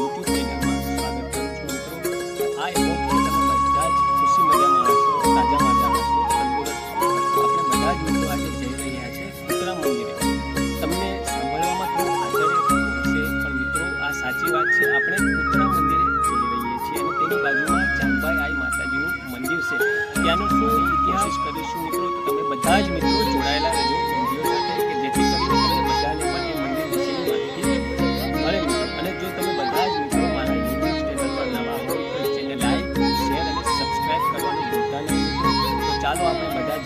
YouTube ચેનલમાં સ્વાગત કરું છું મિત્રો। આઈ હોપ કે તમે બધા જ ખુશી મજામાં હશો, તાજામાં હશો, તંદુરસ્ત। આપણે બધા જ મિત્રો આજે જઈ રહ્યા છે કુતરા મંદિરે। તમને સાંભળવામાં થોડું આશ્ચર્ય થશે, પણ મિત્રો આ સાચી વાત છે। આપણે કુતરા મંદિરે જઈ રહીએ છીએ અને તેની બાજુમાં જાગબાઈ આઈ માતાજીનું મંદિર છે। ત્યાંનો શું ઇતિહાસ કરીશું મિત્રો, તો તમે બધા જ મિત્રો જોડાયેલા રહેજો વિડીયો સાથે, કે જેથી કરીને તમને બધાને પણ એ મંદિર વિશેની માહિતી મળે મિત્રો। અને જો તમે બધા જ મિત્રો મારા YouTube ચેનલ પર નવા હોય તો ચેનલ લાઈક, શેર અને સબસ્ક્રાઇબ કરવાનું ભૂલતા નહીં મિત્રો। તો ચાલો આપણે બધા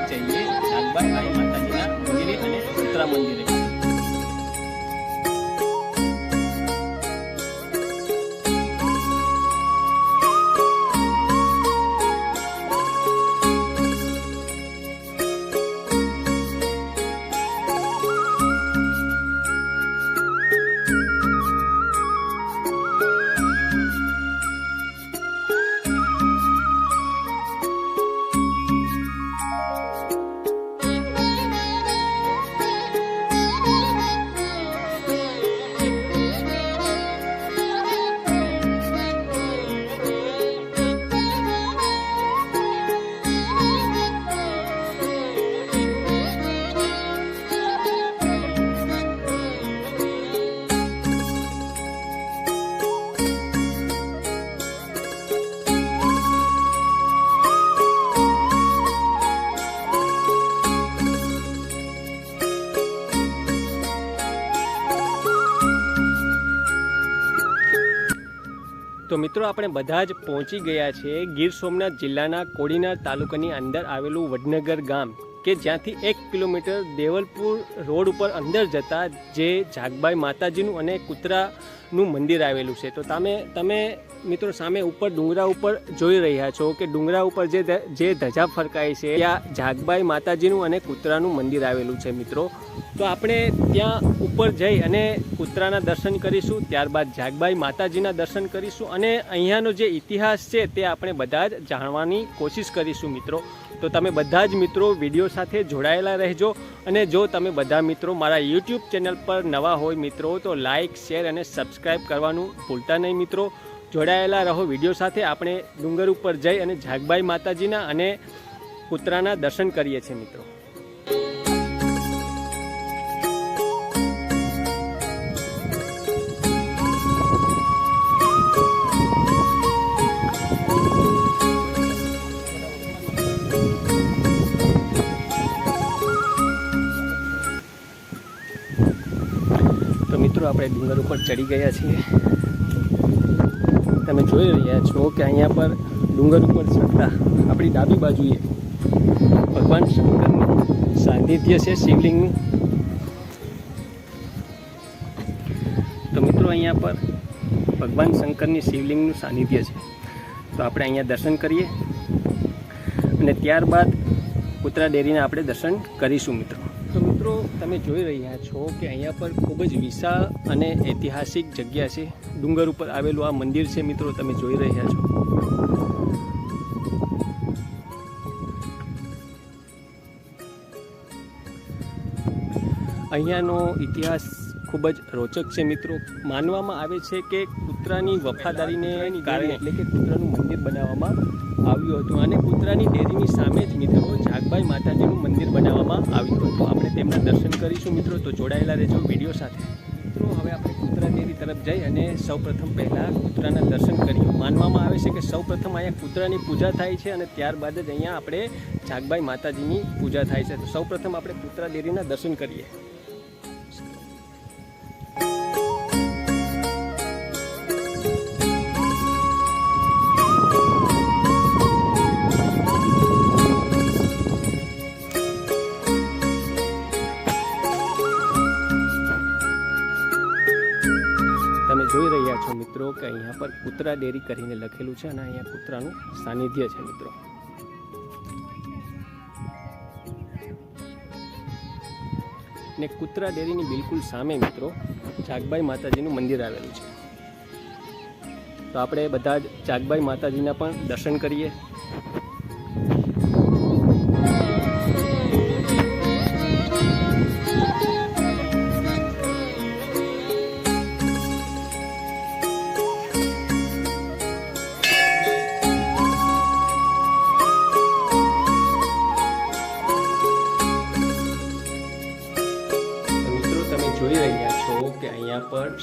જઈએ જાગબાઈ આઈ માતાજીના મંદિરે અને કુતરા મંદિરે। તો મિત્રો આપણે બધા જ પહોંચી ગયા છે ગીર સોમનાથ જિલ્લાના કોડીનાર તાલુકાની અંદર આવેલું વડનગર ગામ, કે જ્યાંથી 1 કિલોમીટર દેવલપુર રોડ ઉપર અંદર જતા જે જાગબાઈ માતાજીનું અને કૂતરાનું મંદિર આવેલું છે। તો તમે મિત્રો સામે ઉપર ડુંગરા ઉપર જોઈ રહ્યા છો કે ડુંગરા ઉપર જે ધજા ફરકાય છે ત્યાં જાગબાઈ માતાજીનું અને કૂતરાનું મંદિર આવેલું છે મિત્રો। તો આપણે ત્યાં ઉપર જઈ અને કૂતરાના દર્શન કરીશું, ત્યારબાદ જાગબાઈ માતાજીના દર્શન કરીશું અને અહીંયાનો જે ઇતિહાસ છે તે આપણે બધા જ જાણવાની કોશિશ કરીશું મિત્રો। તો તમે બધા જ મિત્રો વિડીયો સાથે જોડાયેલા રહેજો અને જો તમે બધા મિત્રો મારા YouTube ચેનલ પર નવા હોય મિત્રો તો લાઇક, શેર અને સબસ્ક્રાઈબ કરવાનું ભૂલતા નહીં મિત્રો। જોડાયેલા રહો વિડીયો સાથે। આપણે ડુંગર ઉપર જઈ અને જાગબાઈ માતાજીના અને કૂતરાના દર્શન કરીએ છીએ મિત્રો। તો મિત્રો આપણે ડુંગર ઉપર ચડી ગયા છીએ। તમે જોઈ રહ્યા છો કે અહીંયા પર ડુંગર ઉપર ચડતા આપણી ડાબી બાજુએ ભગવાન શંકરનું સાનિધ્ય છે, શિવલિંગનું। તો મિત્રો અહીંયા પર ભગવાન શંકરની શિવલિંગનું સાનિધ્ય છે। તો આપણે અહીંયા દર્શન કરીએ અને ત્યારબાદ કૂતરા ડેરીના આપણે દર્શન કરીશું મિત્રો। તો મિત્રો તમે જોઈ રહ્યા છો કે અહીંયા પર ખૂબ જ વિશાળ અને ઐતિહાસિક જગ્યા છે। ડુંગર ઉપર આવેલું આ મંદિર છે મિત્રો, તમે જોઈ રહ્યા છો। અહીંયાનો ઇતિહાસ ખૂબ જ રોચક છે મિત્રો। માનવામાં આવે છે કે કૂતરાની વફાદારીને કારણે એટલે કે કૂતરાનું મંદિર બનાવવામાં આવ્યું હતું અને કૂતરાની ડેરીની સામે જ મિત્રો જાગબાઈ માતાજીનું મંદિર બનાવવામાં આવ્યું હતું। આપણે તેમના દર્શન કરીશું મિત્રો, તો જોડાયેલા રહેજો વિડીયો સાથે મિત્રો। હવે આપણે કૂતરા ડેરી તરફ જઈ અને સૌપ્રથમ પહેલાં કૂતરાના દર્શન કરીએ। માનવામાં આવે છે કે સૌપ્રથમ અહીંયા કૂતરાની પૂજા થાય છે અને ત્યારબાદ જ અહીંયા આપણે જાગબાઈ માતાજીની પૂજા થાય છે। તો સૌપ્રથમ આપણે કૂતરા ડેરીના દર્શન કરીએ। તમે જોઈ રહ્યા છો મિત્રો કે અહીંયા પર કૂતરા ડેરી કરીને લખેલું છે અને અહીંયા કૂતરાનું સાનિધ્ય છે મિત્રો। ને કૂતરા ડેરીની બિલકુલ સામે મિત્રો જાગબાઈ માતાજીનું મંદિર આવેલું છે। તો આપણે બધા જ જાગબાઈ માતાજીના પણ દર્શન કરીએ।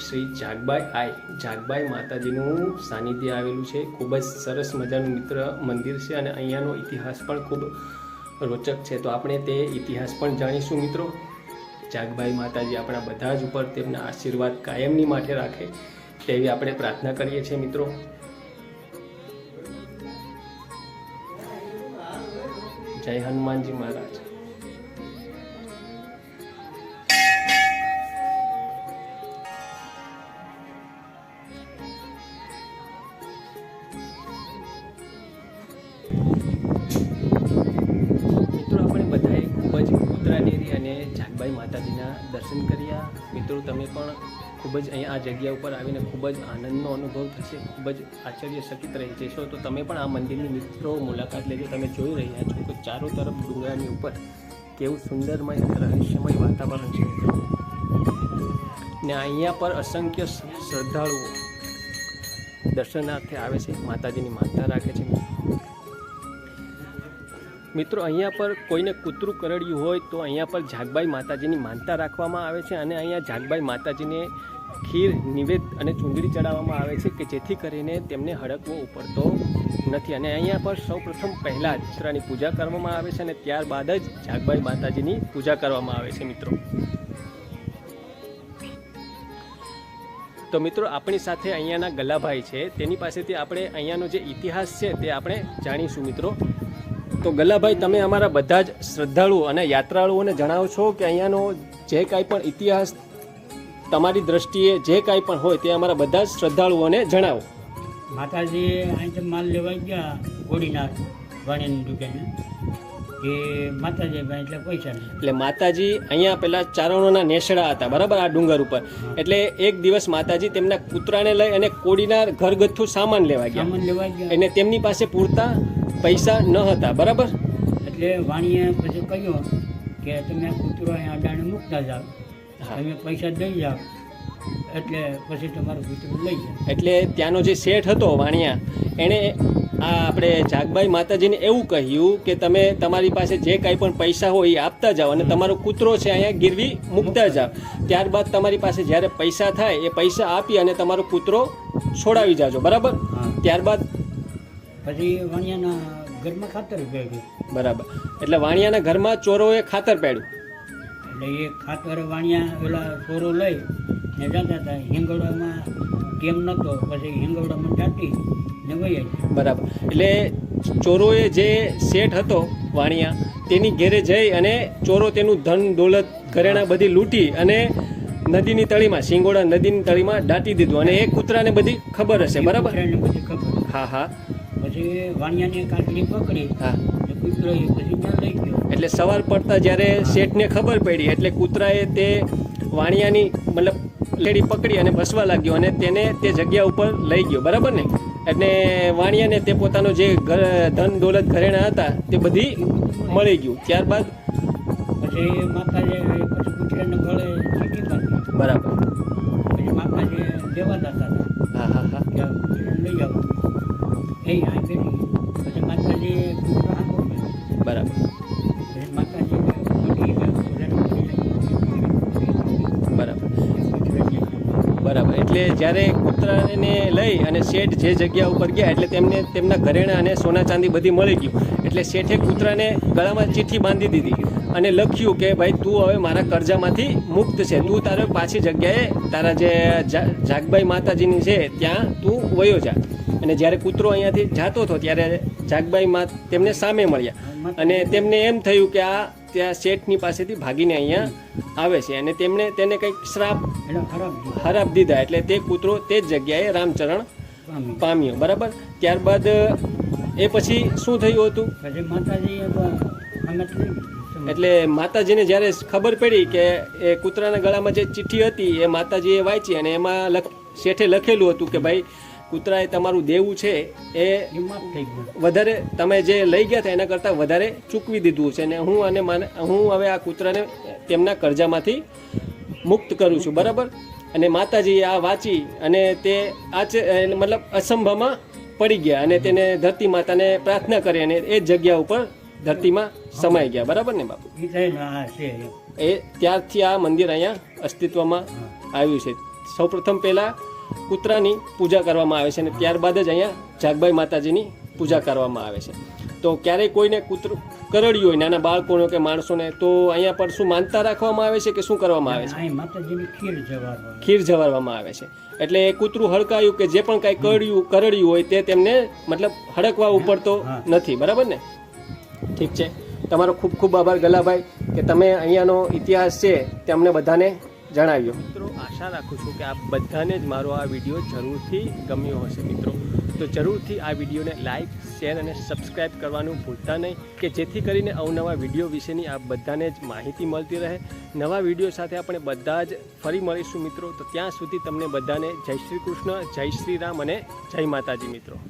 શ્રી જાગબાઈ માતાજીનું સાનિધ્ય આવેલું છે. ખૂબ જ સરસ મજાનું મિત્ર મંદિર છે અને અહીંયાનો ઇતિહાસ પણ ખૂબ રોચક છે. તો આપણે તે ઇતિહાસ પણ જાણીશું મિત્રો. જાગબાઈ માતાજી આપણા બધા જ ઉપર તેમના આશીર્વાદ કાયમની માટે રાખે તેવી આપણે પ્રાર્થના કરીએ છીએ મિત્રો. જય હનુમાનજી મહારાજ. મિત્રો આપણે બધાએ ખૂબ જ કૂતરા ડેરી અને જાગબાઈ માતાજીના દર્શન કર્યા. મિત્રો તમે પણ ખૂબ જ અહીંયા આ જગ્યા ઉપર આવીને ખૂબ જ આનંદનો અનુભવ થશે, ખૂબ જ આશ્ચર્યચકિત રહી જશો. તો તમે પણ આ મંદિરની મિત્રો મુલાકાત લેજો. તમે જોઈ રહ્યા છો કે ચારો તરફ ડુંગરાની ઉપર કેવું સુંદરમય અને રહસ્યમય વાતાવરણ છે ને અહીંયા પર અસંખ્ય શ્રદ્ધાળુઓ દર્શનાર્થે આવે છે, માતાજીની માનતા રાખે છે. મિત્રો અહીંયા પર કોઈને કૂતરું કરડ્યું હોય તો અહીંયા પર જાગબાઈ માતાજીની માનતા રાખવામાં આવે છે અને અહીંયા જાગબાઈ માતાજીને ખીર, નિવેદ અને ચૂંદડી ચડાવવામાં આવે છે કે જેથી કરીને તેમને હડકવો ઉપડતો નથી. અને અહીંયા પર સૌપ્રથમ પહેલાં જ કૂતરાની પૂજા કરવામાં આવે છે અને ત્યારબાદ જ જાગબાઈ માતાજીની પૂજા કરવામાં આવે છે મિત્રો. તો મિત્રો આપણી સાથે અહીંયાના ગલાભાઈ છે, તેની પાસેથી આપણે અહીંયાનો જે ઇતિહાસ છે તે આપણે જાણીશું મિત્રો. તો ગલાભાઈ, તમે અમારા બધા જ શ્રદ્ધાળુઓ અને યાત્રાળુઓને જણાવો છો કે અહીંયાનો જે કાંઈ પણ ઇતિહાસ તમારી દ્રષ્ટિએ જે કાંઈ પણ હોય તે અમારા બધા જ શ્રદ્ધાળુઓને જણાવો. માતાજી અહીં તો માલ લેવા ગયા ગોળીનાર વાણીની દુકાને કે માતાજી ભાઈ એટલે પૈસા નહીં. એટલે માતાજી અહીંયા પેલા ચારણોના નેસડા હતા બરાબર, આ ડુંગર ઉપર. એટલે એક દિવસ માતાજી તેમના કૂતરાને લઈ અને કોડીનાર ઘરગથ્થુ સામાન લેવા ગયા અને તેમની પાસે પૂરતા પૈસા ન હતા બરાબર. એટલે વાણીએ પછી કહ્યું કે તમે કૂતરો અહીંયા અડાણે મૂકતા જાઓ, તમે પૈસા દઈ જાઓ એટલે પછી તમારું કૂતરું લઈ જાય. એટલે ત્યાંનો જે શેઠ હતો વાણિયા, એણે આ આપણે જાગબાઈ માતાજીને એવું કહ્યું કે તમે તમારી પાસે જે કાંઈ પણ પૈસા હોય એ આપતા જાઓ અને તમારો કૂતરો છે અહીંયા ગીરવી મૂકતા જાઓ. ત્યારબાદ તમારી પાસે જ્યારે પૈસા થાય એ પૈસા આપી અને તમારો કૂતરો છોડાવી જાજો બરાબર. ત્યારબાદ પછી વાણિયાના ઘરમાં ખાતર ભેગું બરાબર. એટલે વાણિયાના ઘરમાં ચોરોએ ખાતર પાડ્યું. એટલે એ ખાતર વાણિયા પેલા ચોરો લઈ ને જતા હતા. હિંગોડામાં કેમ નહોતો, પછી હિંગોડામાં દાટી ને વહી આવી બરાબર. એટલે ચોરોએ જે શેઠ હતો વાણિયા તેની ઘેરે જઈ અને ચોરો તેનું ધન દોલત ઘરેણા બધી લૂંટી અને નદીની તળીમાં, સિંગોડા નદીની તળીમાં દાટી દીધું. અને એ કૂતરાને બધી ખબર હશે બરાબર. બધી ખબર. હા હા. પછી વાણિયાની કાંકરી પકડી. હા. કૂતરો એ પછી ત્યાં લઈ ગયો. એટલે સવાર પડતા જ્યારે શેઠને ખબર પડી એટલે કૂતરાએ તે વાણિયાની મતલબ લેડી પકડી અને ભસવા લાગ્યો અને તેને તે જગ્યા ઉપર લઈ ગયો બરાબર ને. એટલે વાણિયાને તે પોતાનો જે ધન દોલત ઘરેણા હતા તે બધી મળી ગયું. ત્યારબાદ પછી માતાજી પછી કૂતરાને ગળે ચીકી બાંધી બરાબર. પછી માતાજી દેવા જતા હતા. હા હા હા. કે લઈ જાઓ એ આ બેઠી. પછી માતાજી કૂતરો આંખો બરાબર. પછી માતાજી બરાબર બરાબર. એટલે જ્યારે કૂતરાને લઈ અને શેઠ જે જગ્યા ઉપર ગયા એટલે તેમને તેમના ઘરેણા અને સોના ચાંદી બધી મળી ગયું. એટલે શેઠે કૂતરાને ગળામાં ચિઠ્ઠી બાંધી દીધી અને લખ્યું કે ભાઈ તું હવે મારા કર્જામાંથી મુક્ત છે, તું તારે પાછી જગ્યાએ તારા જે જાગબાઈ માતાજીની છે ત્યાં તું વયો જા. અને જ્યારે કૂતરો અહીંયાથી જતો હતો ત્યારે જાગબાઈ માં તેમને સામે મળ્યા અને તેમને એમ થયું કે આ ત્યાં શેઠની પાસેથી ભાગીને અહીંયા આવે છે અને તેમણે તેને કંઈક શ્રાપ હરાપ દીધા. એટલે તે કૂતરો તે જ જગ્યાએ રામચરણ પામ્યો બરાબર. ત્યારબાદ એ પછી શું થયું હતું? પછી માતાજી એટલે માતાજીને જ્યારે ખબર પડી કે એ કૂતરાના ગળામાં જે ચિઠ્ઠી હતી એ માતાજીએ વાંચી અને એમાં શેઠે લખેલું હતું કે ભાઈ કૂતરાએ તમારું દેવું છે એ વધારે તમે જે લઈ ગયા હતા એના કરતાં વધારે ચૂકવી દીધું છે અને હું હવે આ કૂતરાને તેમના કર્જામાંથી મુક્ત કરું છું બરાબર. અને માતાજીએ આ વાંચી અને તે મતલબ અસંભામાં પડી ગયા અને તેને ધરતી માતાને પ્રાર્થના કરી અને એ જગ્યા ઉપર ધરતીમાં સમાઈ ગયા બરાબર ને બાપુ. એ ત્યારથી આ મંદિર અહીંયા અસ્તિત્વમાં આવ્યું છે. સૌપ્રથમ પહેલાં કૂતરાની પૂજા કરવામાં આવે છે અને ત્યારબાદ જ અહીંયા જાગબાઈ માતાજીની પૂજા કરવામાં આવે છે. તો ક્યારેય કોઈને કૂતરું કરડ્યું હોય નાના બાળકોને કે માણસોને તો અહીંયા પર શું માનતા રાખવામાં આવે છે કે શું કરવામાં આવે છે? અહીં માતાજીની ખીર જવારવાની. ખીર જવારવામાં આવે છે. એટલે એ કૂતરું હડકાયું કે જે પણ કાંઈ કરડ્યું હોય તે તેમને મતલબ હડકવા ઉપર તો નથી, બરાબર ને? ઠીક છે. તમારો ખૂબ ખૂબ આભાર ગલાભાઈ કે તમે અહીંયાનો ઇતિહાસ છે તે અમને બધાને જણાવ્યો. મિત્રો આશા રાખું છું કે આ બધાને જ મારો આ વિડીયો જરૂરથી ગમ્યો હશે મિત્રો. તો જરૂરથી આ વિડીયોને લાઇક, શેર અને સબસ્ક્રાઈબ કરવાનું ભૂલતા નહીં કે જેથી કરીને અવનવા વિડીયો વિશેની આ બધાને જ માહિતી મળતી રહે. નવા વિડીયો સાથે આપણે બધા જ ફરી મળીશું મિત્રો. તો ત્યાં સુધી તમને બધાને જય શ્રી કૃષ્ણ, જય શ્રી રામ અને જય માતાજી મિત્રો.